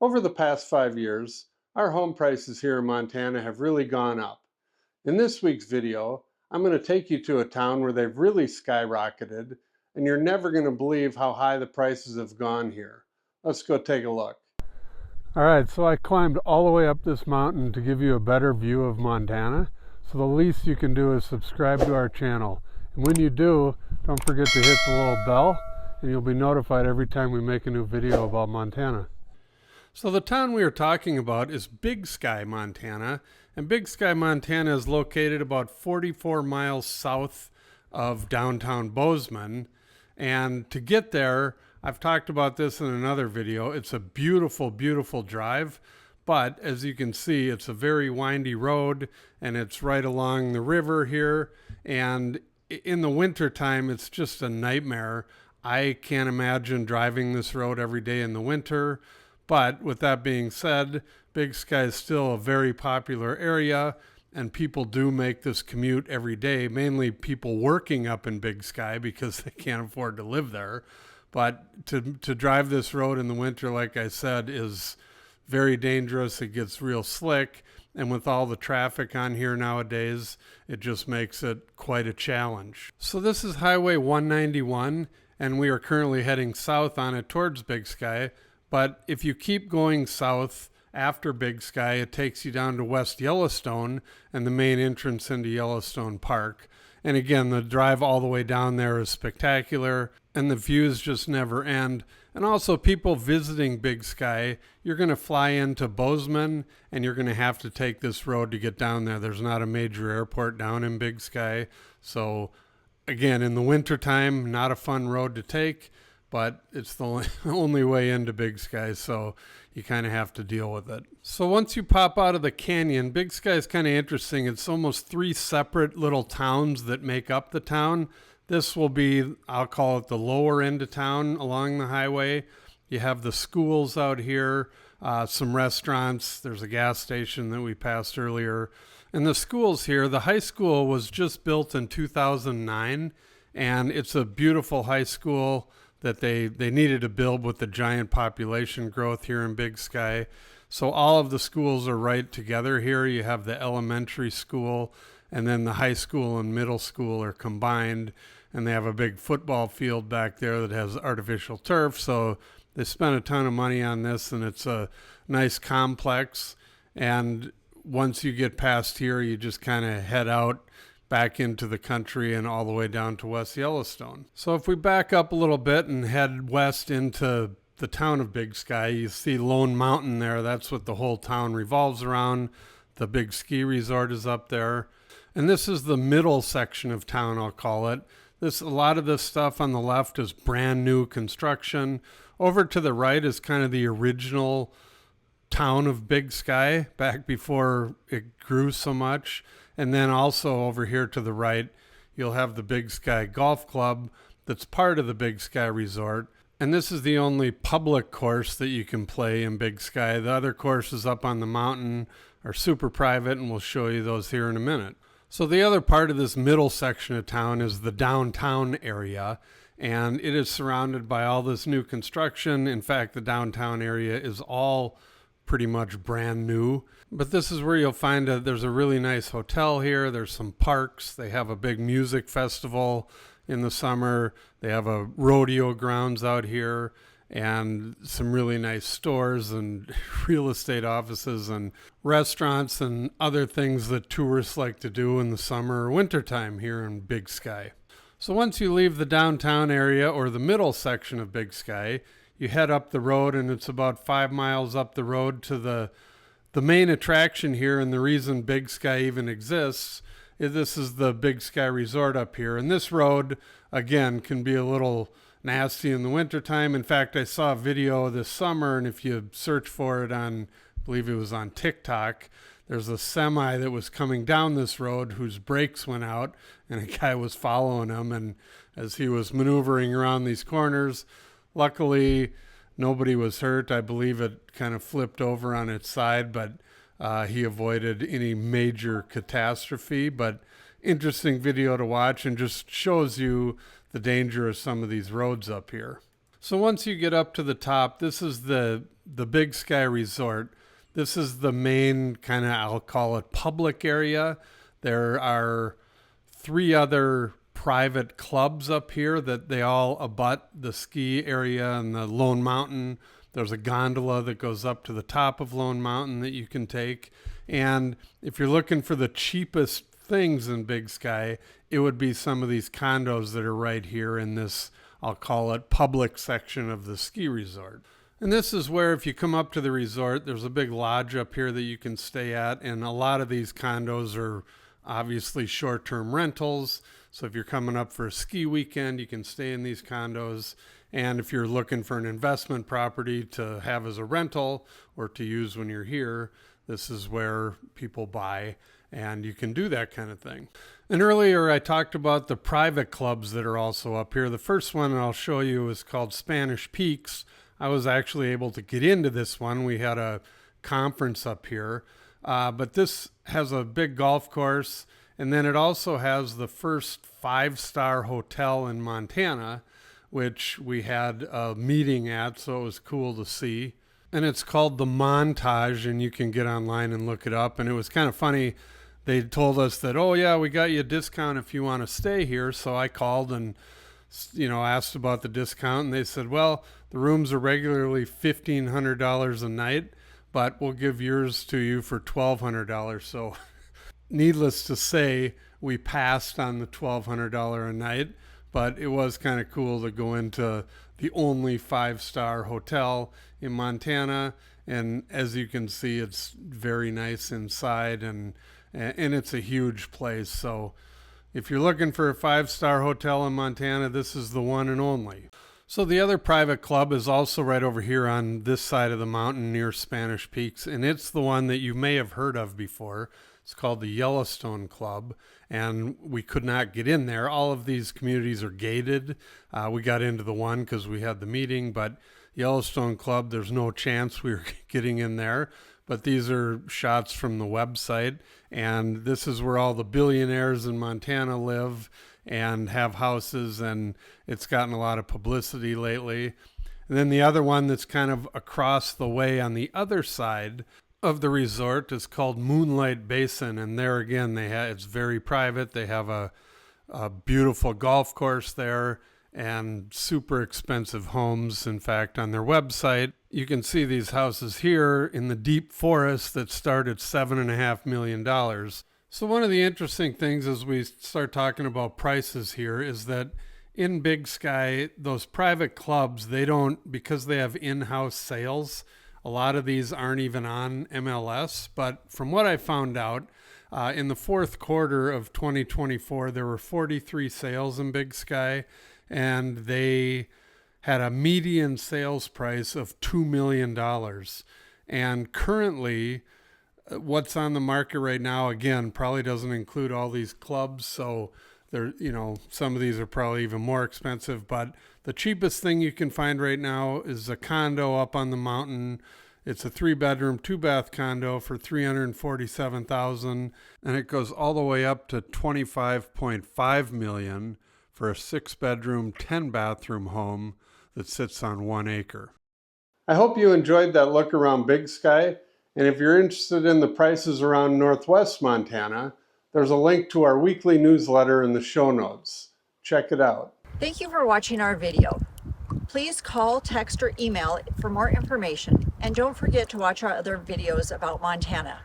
Over the past 5 years, our home prices here in Montana have really gone up. In this week's video, I'm going to take you to a town where they've really skyrocketed, and you're never going to believe how high the prices have gone here. Let's go take a look. All right, so I climbed all the way up this mountain to give you a better view of Montana. So the least you can do is subscribe to our channel. And when you do, don't forget to hit the little bell and you'll be notified every time we make a new video about Montana. So the town we are talking about is Big Sky, Montana. And Big Sky, Montana is located about 44 miles south of downtown Bozeman. And to get there, I've talked about this in another video. It's a beautiful, beautiful drive. But as you can see, it's a very windy road and it's right along the river here. And in the winter time, it's just a nightmare. I can't imagine driving this road every day in the winter. But with that being said, Big Sky is still a very popular area and people do make this commute every day, mainly people working up in Big Sky because they can't afford to live there. But to drive this road in the winter, like I said, is very dangerous. It gets real slick. And with all the traffic on here nowadays, it just makes it quite a challenge. So this is Highway 191, and we are currently heading south on it towards Big Sky. But if you keep going south after Big Sky, it takes you down to West Yellowstone and the main entrance into Yellowstone Park. And again, the drive all the way down there is spectacular and the views just never end. And also people visiting Big Sky, you're going to fly into Bozeman and you're going to have to take this road to get down there. There's not a major airport down in Big Sky. So again, in the wintertime, not a fun road to take, but it's the only way into Big Sky, so you kind of have to deal with it. So once you pop out of the canyon, Big Sky is kind of interesting. It's almost three separate little towns that make up the town. This will be, I'll call it the lower end of town along the highway. You have the schools out here, some restaurants. There's a gas station that we passed earlier. And the schools here, the high school was just built in 2009, and it's a beautiful high school that they needed to build with the giant population growth here in Big Sky. So all of the schools are right together here. You have the elementary school and then the high school and middle school are combined, and they have a big football field back there that has artificial turf. So they spent a ton of money on this, and it's a nice complex. And once you get past here, you just kind of head out back into the country and all the way down to West Yellowstone. So if we back up a little bit and head west into the town of Big Sky, you see Lone Mountain there. That's what the whole town revolves around. The big ski resort is up there. And this is the middle section of town, I'll call it. A lot of this stuff on the left is brand new construction. Over to the right is kind of the original town of Big Sky back before it grew so much. And then also over here to the right, you'll have the Big Sky Golf Club that's part of the Big Sky Resort. And this is the only public course that you can play in Big Sky. The other courses up on the mountain are super private, and we'll show you those here in a minute. So the other part of this middle section of town is the downtown area, and it is surrounded by all this new construction. In fact, the downtown area is all pretty much brand new. But this is where you'll find there's a really nice hotel here. There's some parks. They have a big music festival in the summer. They have a rodeo grounds out here and some really nice stores and real estate offices and restaurants and other things that tourists like to do in the summer or wintertime here in Big Sky. So once you leave the downtown area or the middle section of Big Sky, you head up the road, and it's about 5 miles up the road to the main attraction here, and the reason Big Sky even exists is this is the Big Sky Resort up here. And this road, again, can be a little nasty in the wintertime. In fact, I saw a video this summer, and if you search for it on, I believe it was on TikTok, there's a semi that was coming down this road whose brakes went out, and a guy was following him, and as he was maneuvering around these corners, luckily, nobody was hurt. I believe it kind of flipped over on its side, but he avoided any major catastrophe. But interesting video to watch and just shows you the danger of some of these roads up here. So once you get up to the top, this is the Big Sky Resort. This is the main kind of, I'll call it, public area. There are 3 other private clubs up here that they all abut the ski area and the Lone Mountain. There's a gondola that goes up to the top of Lone Mountain that you can take. And if you're looking for the cheapest things in Big Sky, it would be some of these condos that are right here in this, I'll call it, public section of the ski resort. And this is where, if you come up to the resort, there's a big lodge up here that you can stay at. And a lot of these condos are obviously short-term rentals. So if you're coming up for a ski weekend, you can stay in these condos. And if you're looking for an investment property to have as a rental or to use when you're here, this is where people buy, and you can do that kind of thing. And earlier I talked about the private clubs that are also up here. The first one I'll show you is called Spanish Peaks. I was actually able to get into this one. We had a conference up here, but this has a big golf course, and then it also has the first 5-star hotel in Montana, which we had a meeting at, so it was cool to see. And it's called The Montage, and you can get online and look it up. And it was kind of funny. They told us that, oh yeah, we got you a discount if you want to stay here. So I called and asked about the discount, and they said, well, the rooms are regularly $1,500 a night, but we'll give yours to you for $1,200. So needless to say, we passed on the $1,200 a night, but it was kind of cool to go into the only 5-star hotel in Montana. And as you can see, it's very nice inside, and it's a huge place. So if you're looking for a 5-star hotel in Montana, this is the one and only. So the other private club is also right over here on this side of the mountain near Spanish Peaks, and it's the one that you may have heard of before. It's called the Yellowstone Club, and we could not get in there. All of these communities are gated. We got into the one because we had the meeting, but Yellowstone Club, there's no chance we were getting in there. But these are shots from the website, and this is where all the billionaires in Montana live and have houses, and it's gotten a lot of publicity lately. And then the other one that's kind of across the way on the other side of the resort is called Moonlight Basin, and there again it's very private. They have a beautiful golf course there and super expensive homes. In fact, on their website you can see these houses here in the deep forest that start at $7.5 million. So one of the interesting things as we start talking about prices here is that in Big Sky, those private clubs, they don't, because they have in-house sales, a lot of these aren't even on MLS. But from what I found out, in the fourth quarter of 2024, there were 43 sales in Big Sky, and they had a median sales price of $2 million. And currently, what's on the market right now, again, probably doesn't include all these clubs. So there, some of these are probably even more expensive, but the cheapest thing you can find right now is a condo up on the mountain. It's a 3-bedroom, 2-bath condo for $347,000, and it goes all the way up to $25.5 million for a 6-bedroom, 10-bathroom home that sits on 1 acre. I hope you enjoyed that look around Big Sky, and if you're interested in the prices around Northwest Montana, there's a link to our weekly newsletter in the show notes. Check it out. Thank you for watching our video. Please call, text, or email for more information, and don't forget to watch our other videos about Montana.